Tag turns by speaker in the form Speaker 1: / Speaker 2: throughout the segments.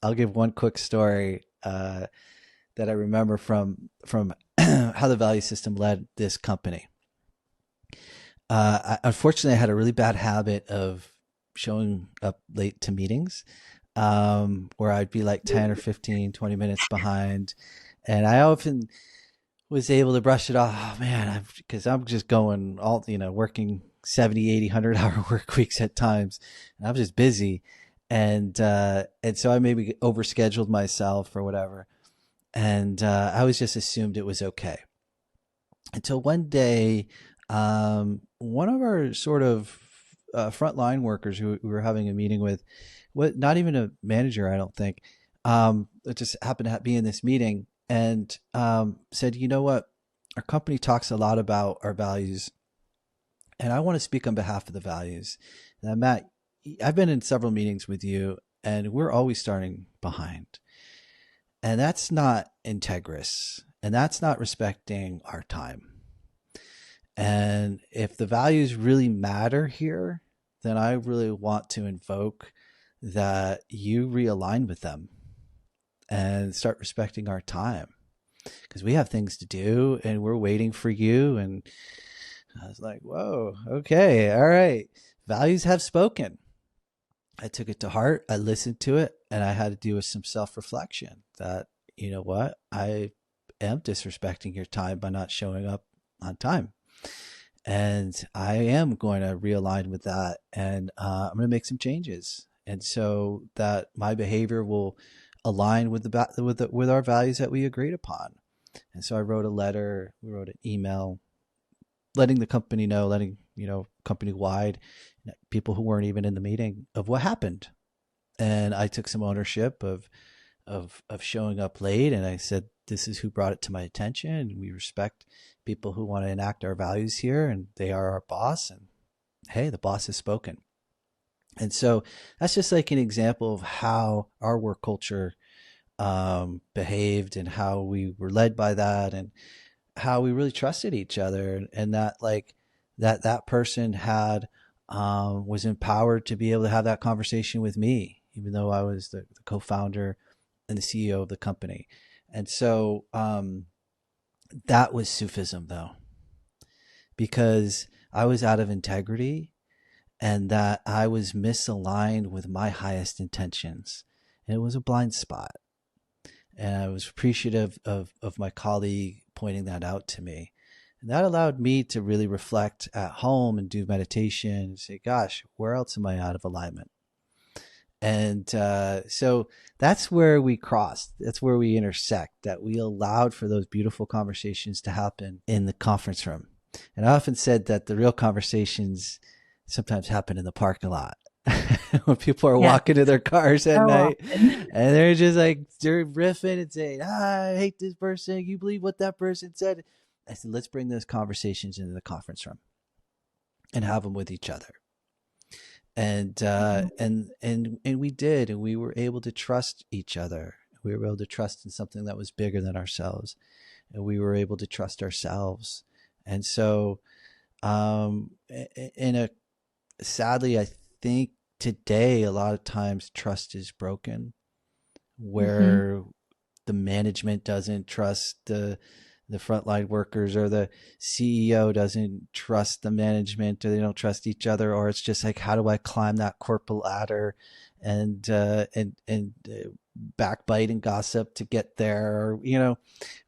Speaker 1: I'll give one quick story that I remember from how the value system led this company. Unfortunately, I had a really bad habit of showing up late to meetings, where I'd be like 10 or 15, 20 minutes behind. And I often was able to brush it off. Oh man, because I'm just going all, working 70, 80, 100 hour work weeks at times. And I'm just busy. And so I maybe overscheduled myself or whatever. And I always just assumed it was okay. Until one day, one of our sort of frontline workers who we were having a meeting with, what, not even a manager, I don't think, it just happened to be in this meeting and said, you know what, our company talks a lot about our values, and I want to speak on behalf of the values. Now, Matt, I've been in several meetings with you, and we're always starting behind. And that's not integrous, and that's not respecting our time. And if the values really matter here, then I really want to invoke that you realign with them and start respecting our time, because we have things to do and we're waiting for you. And I was like, whoa, okay, all right. Values have spoken. I took it to heart. I listened to it, and I had to do with some self-reflection that, you know what, I am disrespecting your time by not showing up on time. And I am going to realign with that, and I'm going to make some changes, and so that my behavior will align with with our values that we agreed upon. And so I wrote a letter, we wrote an email, letting the company know, letting company wide, people who weren't even in the meeting, of what happened. And I took some ownership of showing up late, and I said, this is who brought it to my attention, and we respect people who want to enact our values here, and they are our boss, and hey, the boss has spoken. And so that's just like an example of how our work culture behaved, and how we were led by that, and how we really trusted each other, and that like that person had was empowered to be able to have that conversation with me, even though I was the co-founder and the CEO of the company. And so that was Sufism, though, because I was out of integrity, and that I was misaligned with my highest intentions. And it was a blind spot. And I was appreciative of my colleague pointing that out to me. And that allowed me to really reflect at home and do meditation and say, gosh, where else am I out of alignment? And so that's where we crossed. That's where we intersect, that we allowed for those beautiful conversations to happen in the conference room. And I often said that the real conversations sometimes happen in the parking lot. When people are
Speaker 2: Yeah,
Speaker 1: walking to their cars at
Speaker 2: so
Speaker 1: night,
Speaker 2: often.
Speaker 1: and they're just like, they're riffing and saying, I hate this person. You believe what that person said? I said, let's bring those conversations into the conference room and have them with each other. And and we did, and we were able to trust each other. We were able to trust in something that was bigger than ourselves, and we were able to trust ourselves. And so, in a sadly, I think today a lot of times trust is broken,
Speaker 2: Hmm.
Speaker 1: where the management doesn't trust the frontline workers, or the CEO doesn't trust the management, or they don't trust each other, or it's just like, how do I climb that corporate ladder, and backbite and gossip to get there, or,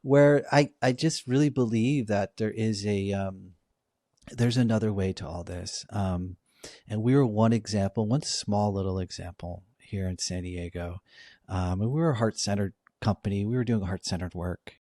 Speaker 1: where I just really believe that there is there's another way to all this. And we were one example, one small little example here in San Diego. And we were a heart centered company. We were doing heart centered work.